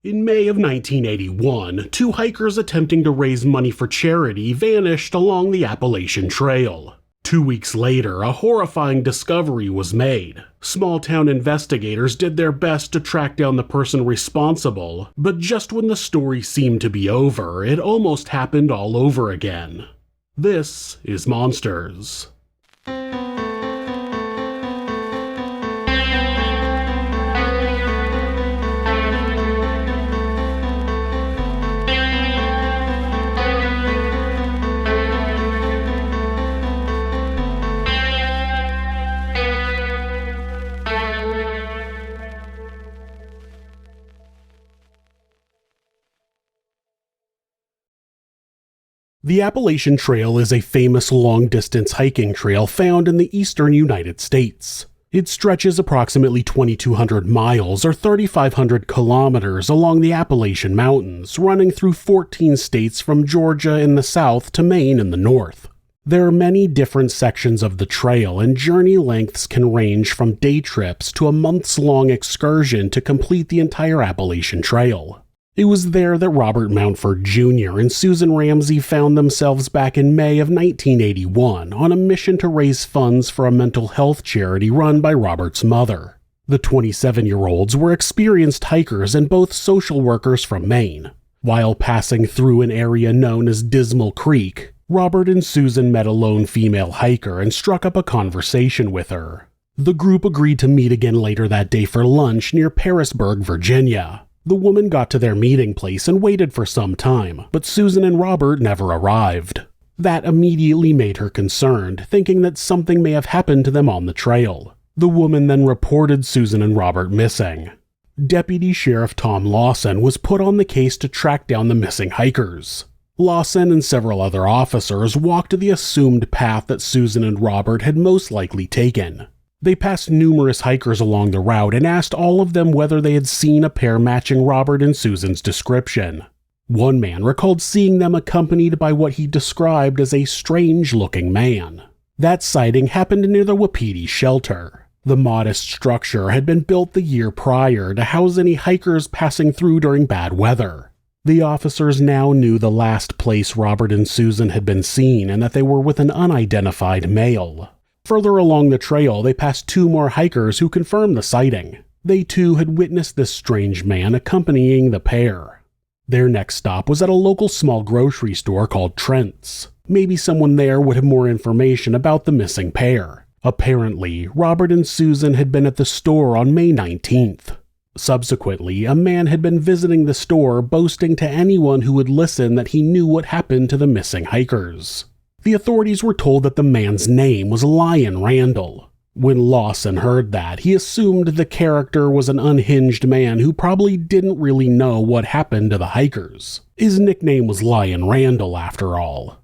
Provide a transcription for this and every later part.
In May of 1981, two hikers attempting to raise money for charity vanished along the Appalachian Trail. 2 weeks later, a horrifying discovery was made. Small-town investigators did their best to track down the person responsible, but just when the story seemed to be over, it almost happened all over again. This is Monsters. The Appalachian Trail is a famous long-distance hiking trail found in the eastern United States. It stretches approximately 2,200 miles or 3,500 kilometers along the Appalachian Mountains, running through 14 states from Georgia in the south to Maine in the north. There are many different sections of the trail, and journey lengths can range from day trips to a months-long excursion to complete the entire Appalachian Trail. It was there that Robert Mountford Jr. and Susan Ramsey found themselves back in May of 1981 on a mission to raise funds for a mental health charity run by Robert's mother. The 27-year-olds were experienced hikers and both social workers from Maine. While passing through an area known as Dismal Creek, Robert and Susan met a lone female hiker and struck up a conversation with her. The group agreed to meet again later that day for lunch near Parisburg, Virginia. The woman got to their meeting place and waited for some time, but Susan and Robert never arrived. That immediately made her concerned, thinking that something may have happened to them on the trail. The woman then reported Susan and Robert missing. Deputy Sheriff Tom Lawson was put on the case to track down the missing hikers. Lawson and several other officers walked the assumed path that Susan and Robert had most likely taken. They passed numerous hikers along the route and asked all of them whether they had seen a pair matching Robert and Susan's description. One man recalled seeing them accompanied by what he described as a strange-looking man. That sighting happened near the Wapiti shelter. The modest structure had been built the year prior to house any hikers passing through during bad weather. The officers now knew the last place Robert and Susan had been seen and that they were with an unidentified male. Further along the trail, they passed two more hikers who confirmed the sighting. They too had witnessed this strange man accompanying the pair. Their next stop was at a local small grocery store called Trent's. Maybe someone there would have more information about the missing pair. Apparently, Robert and Susan had been at the store on May 19th. Subsequently, a man had been visiting the store boasting to anyone who would listen that he knew what happened to the missing hikers. The authorities were told that the man's name was Lyin Randall. When Lawson heard that, he assumed the character was an unhinged man who probably didn't really know what happened to the hikers. His nickname was Lyin Randall, after all.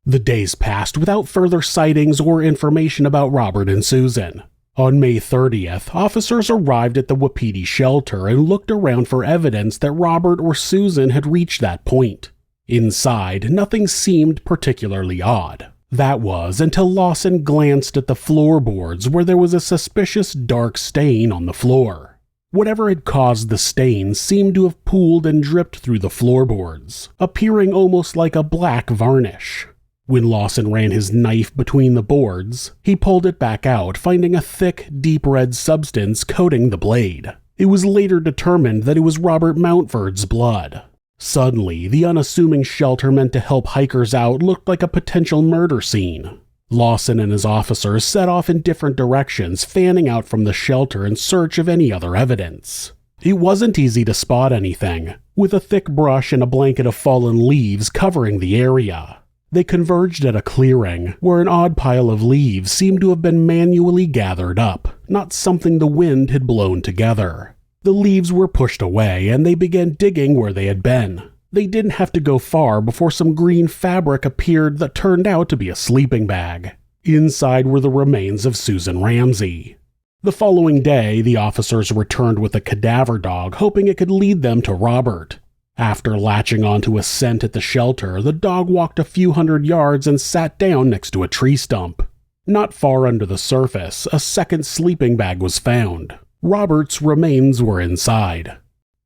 The days passed without further sightings or information about Robert and Susan. On May 30th, officers arrived at the Wapiti shelter and looked around for evidence that Robert or Susan had reached that point. Inside, nothing seemed particularly odd. That was until Lawson glanced at the floorboards where there was a suspicious dark stain on the floor. Whatever had caused the stain seemed to have pooled and dripped through the floorboards, appearing almost like a black varnish. When Lawson ran his knife between the boards, he pulled it back out, finding a thick, deep red substance coating the blade. It was later determined that it was Robert Mountford's blood. Suddenly, the unassuming shelter meant to help hikers out looked like a potential murder scene. Lawson and his officers set off in different directions, fanning out from the shelter in search of any other evidence. It wasn't easy to spot anything, with a thick brush and a blanket of fallen leaves covering the area. They converged at a clearing, where an odd pile of leaves seemed to have been manually gathered up, not something the wind had blown together. The leaves were pushed away, and they began digging where they had been. They didn't have to go far before some green fabric appeared that turned out to be a sleeping bag. Inside were the remains of Susan Ramsey. The following day, the officers returned with a cadaver dog, hoping it could lead them to Robert. After latching onto a scent at the shelter, the dog walked a few hundred yards and sat down next to a tree stump. Not far under the surface, a second sleeping bag was found. Robert's remains were inside.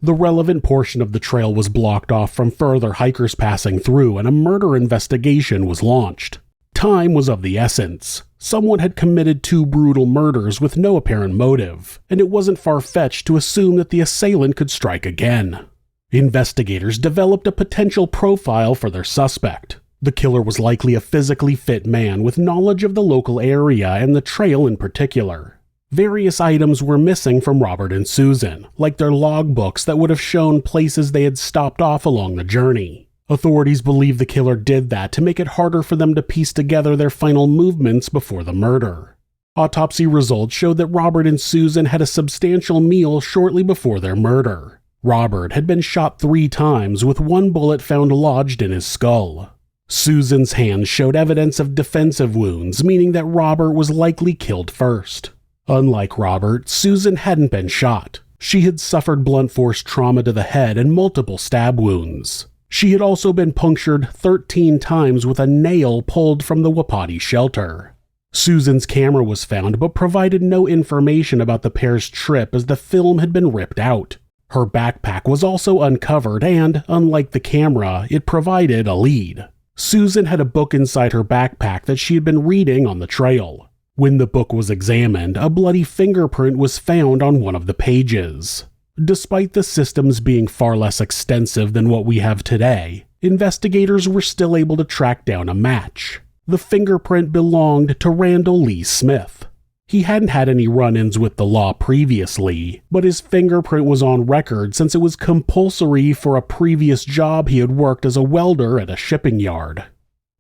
The relevant portion of the trail was blocked off from further hikers passing through, and a murder investigation was launched. Time was of the essence. Someone had committed 2 brutal murders with no apparent motive, and it wasn't far-fetched to assume that the assailant could strike again. Investigators developed a potential profile for their suspect. The killer was likely a physically fit man with knowledge of the local area and the trail in particular. Various items were missing from Robert and Susan, like their logbooks that would have shown places they had stopped off along the journey. Authorities believe the killer did that to make it harder for them to piece together their final movements before the murder. Autopsy results showed that Robert and Susan had a substantial meal shortly before their murder. Robert had been shot 3 times with 1 bullet found lodged in his skull. Susan's hands showed evidence of defensive wounds, meaning that Robert was likely killed first. Unlike Robert, Susan hadn't been shot. She had suffered blunt force trauma to the head and multiple stab wounds. She had also been punctured 13 times with a nail pulled from the Wapati shelter. Susan's camera was found but provided no information about the pair's trip as the film had been ripped out. Her backpack was also uncovered and, unlike the camera, it provided a lead. Susan had a book inside her backpack that she had been reading on the trail. When the book was examined, a bloody fingerprint was found on one of the pages. Despite the systems being far less extensive than what we have today, investigators were still able to track down a match. The fingerprint belonged to Randall Lee Smith. He hadn't had any run-ins with the law previously, but his fingerprint was on record since it was compulsory for a previous job he had worked as a welder at a shipping yard.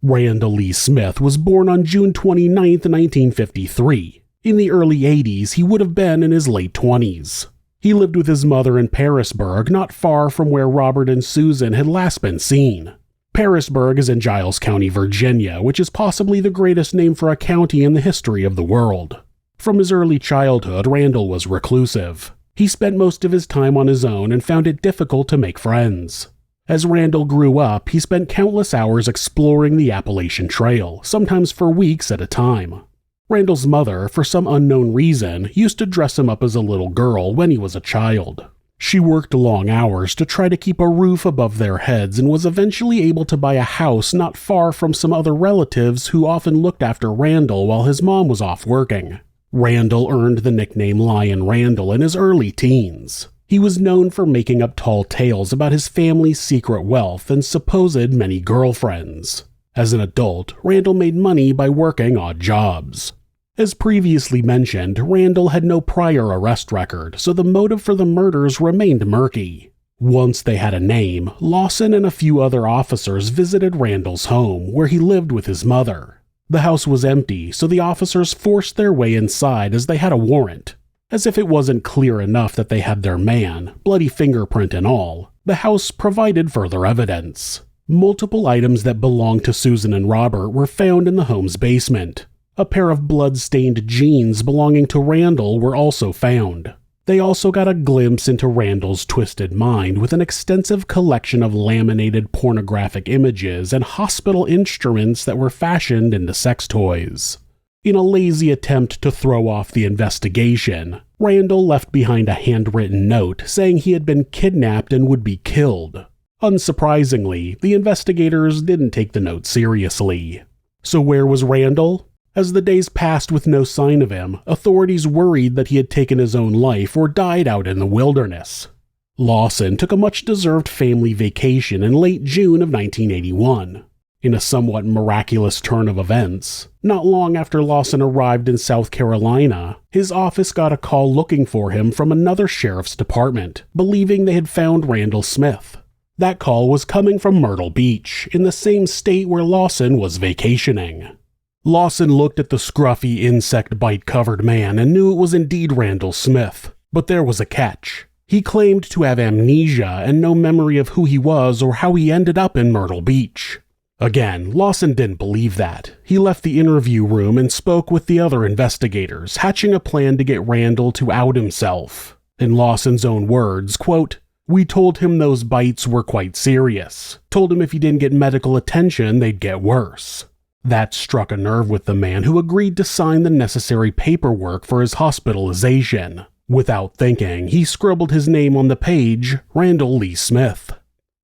Randall Lee Smith was born on June 29, 1953. In the early 80s, he would have been in his late 20s. He lived with his mother in Parisburg, not far from where Robert and Susan had last been seen. Parisburg is in Giles County, Virginia, which is possibly the greatest name for a county in the history of the world. From his early childhood, Randall was reclusive. He spent most of his time on his own and found it difficult to make friends. As Randall grew up, he spent countless hours exploring the Appalachian Trail, sometimes for weeks at a time. Randall's mother, for some unknown reason, used to dress him up as a little girl when he was a child. She worked long hours to try to keep a roof above their heads and was eventually able to buy a house not far from some other relatives who often looked after Randall while his mom was off working. Randall earned the nickname Lyin Randall in his early teens. He was known for making up tall tales about his family's secret wealth and supposed many girlfriends. As an adult, Randall made money by working odd jobs. As previously mentioned, Randall had no prior arrest record, so the motive for the murders remained murky. Once they had a name, Lawson and a few other officers visited Randall's home, where he lived with his mother. The house was empty, so the officers forced their way inside as they had a warrant. As if it wasn't clear enough that they had their man, bloody fingerprint and all, the house provided further evidence. Multiple items that belonged to Susan and Robert were found in the home's basement. A pair of blood-stained jeans belonging to Randall were also found. They also got a glimpse into Randall's twisted mind with an extensive collection of laminated pornographic images and hospital instruments that were fashioned into sex toys. In a lazy attempt to throw off the investigation, Randall left behind a handwritten note saying he had been kidnapped and would be killed. Unsurprisingly, the investigators didn't take the note seriously. So where was Randall? As the days passed with no sign of him, authorities worried that he had taken his own life or died out in the wilderness. Lawson took a much-deserved family vacation in late June of 1981. In a somewhat miraculous turn of events, not long after Lawson arrived in South Carolina, his office got a call looking for him from another sheriff's department, believing they had found Randall Smith. That call was coming from Myrtle Beach, in the same state where Lawson was vacationing. Lawson looked at the scruffy, insect-bite-covered man and knew it was indeed Randall Smith. But there was a catch. He claimed to have amnesia and no memory of who he was or how he ended up in Myrtle Beach. Again, Lawson didn't believe that. He left the interview room and spoke with the other investigators, hatching a plan to get Randall to out himself. In Lawson's own words, quote, "We told him those bites were quite serious. Told him if he didn't get medical attention, they'd get worse." That struck a nerve with the man, who agreed to sign the necessary paperwork for his hospitalization. Without thinking, he scribbled his name on the page, Randall Lee Smith.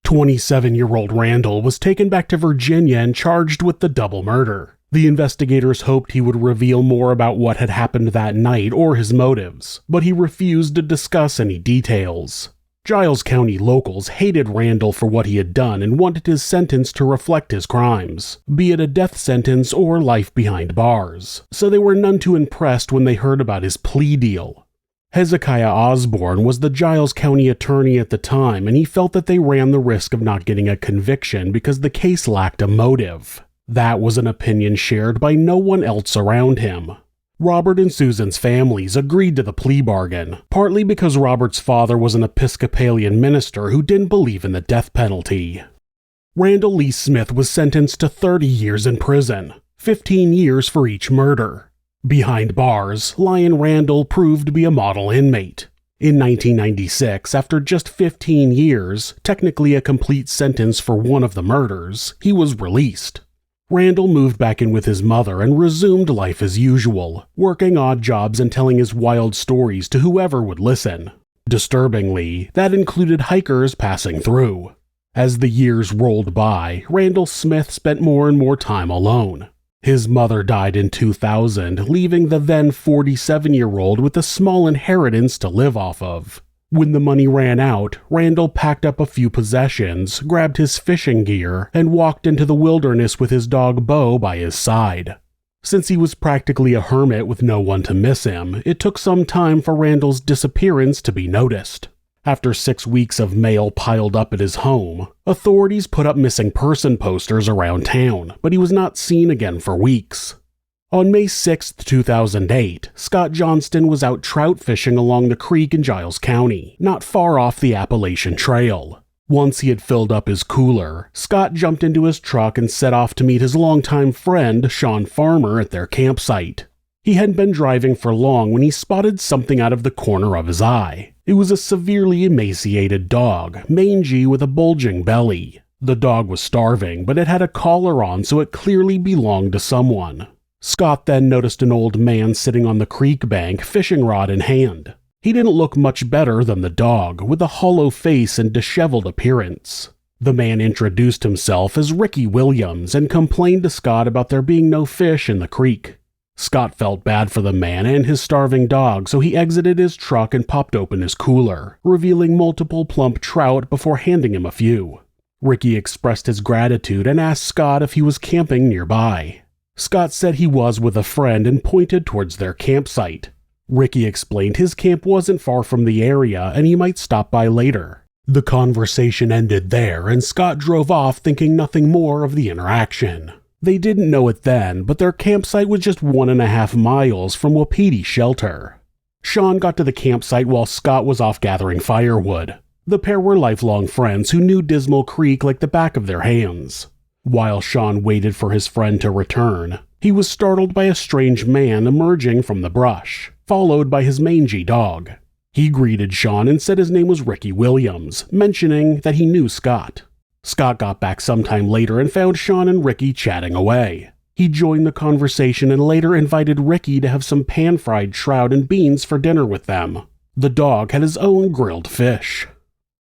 27-year-old Randall was taken back to Virginia and charged with the double murder. The investigators hoped he would reveal more about what had happened that night or his motives, but he refused to discuss any details. Giles County locals hated Randall for what he had done and wanted his sentence to reflect his crimes, be it a death sentence or life behind bars, so they were none too impressed when they heard about his plea deal. Hezekiah Osborne was the Giles County attorney at the time, and he felt that they ran the risk of not getting a conviction because the case lacked a motive. That was an opinion shared by no one else around him. Robert and Susan's families agreed to the plea bargain, partly because Robert's father was an Episcopalian minister who didn't believe in the death penalty. Randall Lee Smith was sentenced to 30 years in prison, 15 years for each murder. Behind bars, Lyin Randall proved to be a model inmate. In 1996, after just 15 years, technically a complete sentence for one of the murders, he was released. Randall moved back in with his mother and resumed life as usual, working odd jobs and telling his wild stories to whoever would listen. Disturbingly, that included hikers passing through. As the years rolled by, Randall Smith spent more and more time alone. His mother died in 2000, leaving the then 47-year-old with a small inheritance to live off of. When the money ran out, Randall packed up a few possessions, grabbed his fishing gear, and walked into the wilderness with his dog Bo by his side. Since he was practically a hermit with no one to miss him, it took some time for Randall's disappearance to be noticed. After 6 weeks of mail piled up at his home, authorities put up missing person posters around town, but he was not seen again for weeks. On May 6, 2008, Scott Johnston was out trout fishing along the creek in Giles County, not far off the Appalachian Trail. Once he had filled up his cooler, Scott jumped into his truck and set off to meet his longtime friend, Sean Farmer, at their campsite. He hadn't been driving for long when he spotted something out of the corner of his eye. It was a severely emaciated dog, mangy with a bulging belly. The dog was starving, but it had a collar on, so it clearly belonged to someone. Scott then noticed an old man sitting on the creek bank, fishing rod in hand. He didn't look much better than the dog, with a hollow face and disheveled appearance. The man introduced himself as Ricky Williams and complained to Scott about there being no fish in the creek. Scott felt bad for the man and his starving dog, so he exited his truck and popped open his cooler, revealing multiple plump trout before handing him a few. Ricky expressed his gratitude and asked Scott if he was camping nearby. Scott said he was with a friend and pointed towards their campsite. Ricky explained his camp wasn't far from the area and he might stop by later. The conversation ended there and Scott drove off thinking nothing more of the interaction. They didn't know it then, but their campsite was just 1.5 miles from Wapiti Shelter. Sean got to the campsite while Scott was off gathering firewood. The pair were lifelong friends who knew Dismal Creek like the back of their hands. While Sean waited for his friend to return, he was startled by a strange man emerging from the brush, followed by his mangy dog. He greeted Sean and said his name was Ricky Williams, mentioning that he knew Scott. Scott got back sometime later and found Sean and Ricky chatting away. He joined the conversation and later invited Ricky to have some pan-fried trout and beans for dinner with them. The dog had his own grilled fish.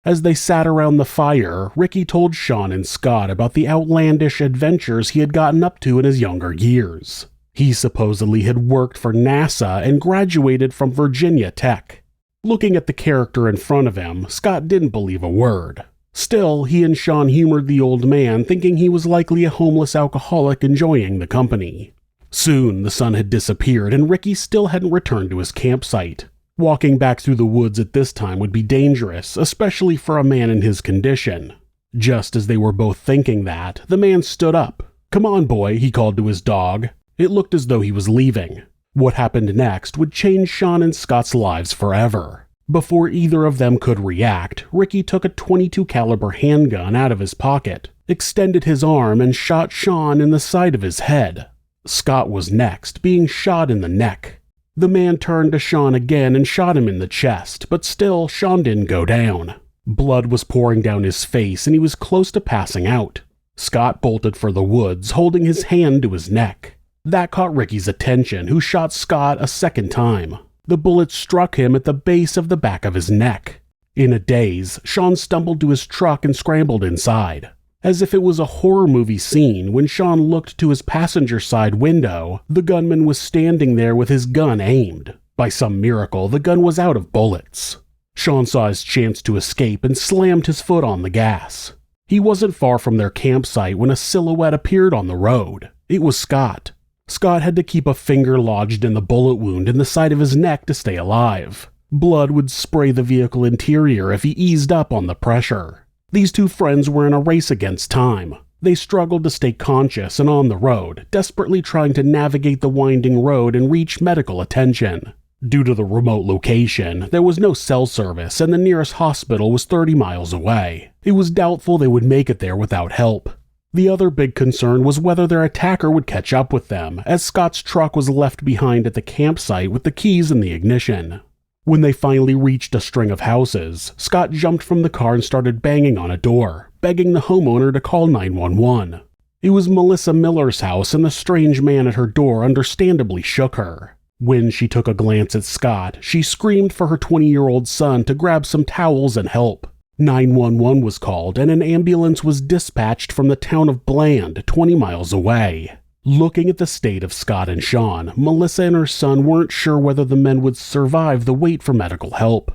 As they sat around the fire, Ricky told Sean and Scott about the outlandish adventures he had gotten up to in his younger years. He supposedly had worked for NASA and graduated from Virginia Tech. Looking at the character in front of him, Scott didn't believe a word. Still, he and Sean humored the old man, thinking he was likely a homeless alcoholic enjoying the company. Soon, the sun had disappeared and Ricky still hadn't returned to his campsite. Walking back through the woods at this time would be dangerous, especially for a man in his condition. Just as they were both thinking that, the man stood up. "Come on, boy," he called to his dog. It looked as though he was leaving. What happened next would change Sean and Scott's lives forever. Before either of them could react, Ricky took a .22 caliber handgun out of his pocket, extended his arm, and shot Sean in the side of his head. Scott was next, being shot in the neck. The man turned to Sean again and shot him in the chest, but still, Sean didn't go down. Blood was pouring down his face and he was close to passing out. Scott bolted for the woods, holding his hand to his neck. That caught Ricky's attention, who shot Scott a second time. The bullet struck him at the base of the back of his neck. In a daze, Sean stumbled to his truck and scrambled inside. As if it was a horror movie scene, when Sean looked to his passenger side window, the gunman was standing there with his gun aimed. By some miracle, the gun was out of bullets. Sean saw his chance to escape and slammed his foot on the gas. He wasn't far from their campsite when a silhouette appeared on the road. It was Scott. Scott had to keep a finger lodged in the bullet wound in the side of his neck to stay alive. Blood would spray the vehicle interior if he eased up on the pressure. These two friends were in a race against time. They struggled to stay conscious and on the road, desperately trying to navigate the winding road and reach medical attention. Due to the remote location, there was no cell service and the nearest hospital was 30 miles away. It was doubtful they would make it there without help. The other big concern was whether their attacker would catch up with them, as Scott's truck was left behind at the campsite with the keys in the ignition. When they finally reached a string of houses, Scott jumped from the car and started banging on a door, begging the homeowner to call 911. It was Melissa Miller's house, and the strange man at her door understandably shook her. When she took a glance at Scott, she screamed for her 20-year-old son to grab some towels and help. 911 was called, and an ambulance was dispatched from the town of Bland, 20 miles away. Looking at the state of Scott and Sean, Melissa and her son weren't sure whether the men would survive the wait for medical help.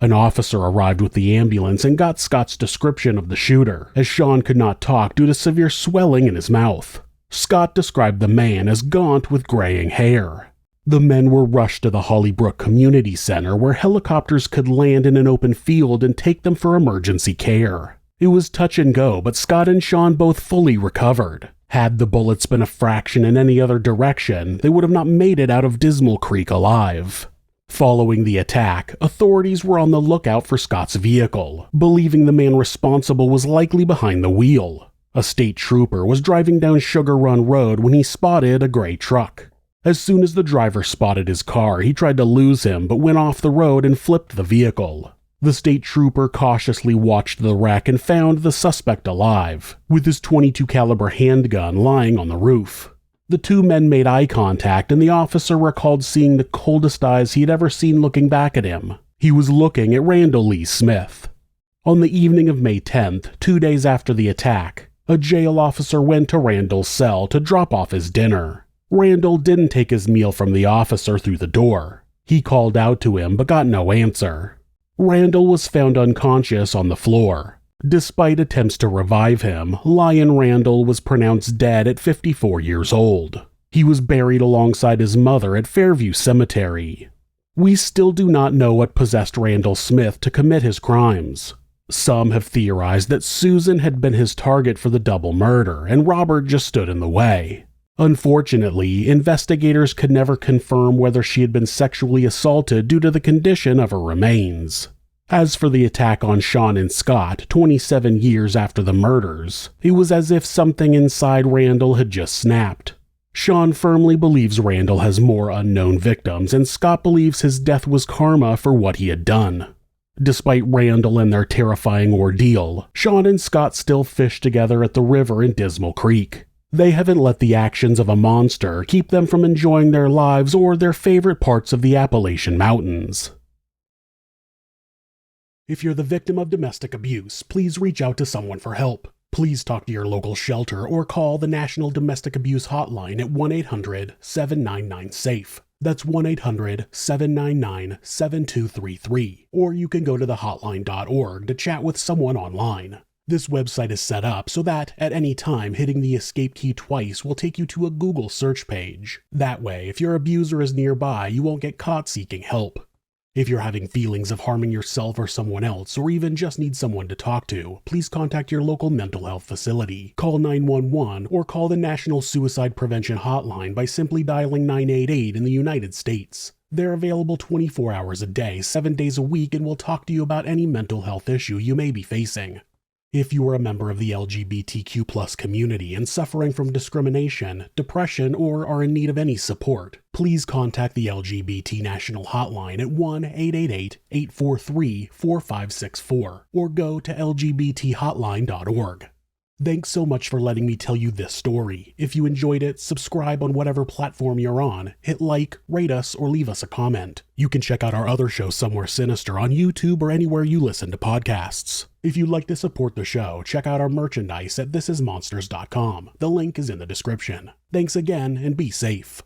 An officer arrived with the ambulance and got Scott's description of the shooter, as Sean could not talk due to severe swelling in his mouth. Scott described the man as gaunt with graying hair. The men were rushed to the Hollybrook Community Center, where helicopters could land in an open field and take them for emergency care. It was touch and go, but Scott and Sean both fully recovered. Had the bullets been a fraction in any other direction, they would have not made it out of Dismal Creek alive. Following the attack, authorities were on the lookout for Scott's vehicle, believing the man responsible was likely behind the wheel. A state trooper was driving down Sugar Run Road when he spotted a gray truck. As soon as the driver spotted his car, he tried to lose him but went off the road and flipped the vehicle. The state trooper cautiously watched the wreck and found the suspect alive, with his .22 caliber handgun lying on the roof. The two men made eye contact, and the officer recalled seeing the coldest eyes he had ever seen looking back at him. He was looking at Randall Lee Smith. On the evening of May 10th, 2 days after the attack, a jail officer went to Randall's cell to drop off his dinner. Randall didn't take his meal from the officer through the door. He called out to him but got no answer. Randall was found unconscious on the floor. Despite attempts to revive him, Lyin Randall was pronounced dead at 54 years old. He was buried alongside his mother at Fairview Cemetery. We still do not know what possessed Randall Smith to commit his crimes. Some have theorized that Susan had been his target for the double murder, and Robert just stood in the way. Unfortunately, investigators could never confirm whether she had been sexually assaulted due to the condition of her remains. As for the attack on Sean and Scott 27 years after the murders, it was as if something inside Randall had just snapped. Sean firmly believes Randall has more unknown victims, and Scott believes his death was karma for what he had done. Despite Randall and their terrifying ordeal, Sean and Scott still fish together at the river in Dismal Creek. They haven't let the actions of a monster keep them from enjoying their lives or their favorite parts of the Appalachian Mountains. If you're the victim of domestic abuse, please reach out to someone for help. Please talk to your local shelter or call the National Domestic Abuse Hotline at 1-800-799-SAFE. That's 1-800-799-7233. Or you can go to thehotline.org to chat with someone online. This website is set up so that, at any time, hitting the escape key twice will take you to a Google search page. That way, if your abuser is nearby, you won't get caught seeking help. If you're having feelings of harming yourself or someone else, or even just need someone to talk to, please contact your local mental health facility. Call 911 or call the National Suicide Prevention Hotline by simply dialing 988 in the United States. They're available 24 hours a day, 7 days a week, and will talk to you about any mental health issue you may be facing. If you are a member of the LGBTQ+ community and suffering from discrimination, depression, or are in need of any support, please contact the LGBT National Hotline at 1-888-843-4564 or go to lgbthotline.org. Thanks so much for letting me tell you this story. If you enjoyed it, subscribe on whatever platform you're on, hit like, rate us, or leave us a comment. You can check out our other show, Somewhere Sinister, on YouTube or anywhere you listen to podcasts. If you'd like to support the show, check out our merchandise at thisismonsters.com. The link is in the description. Thanks again, and be safe.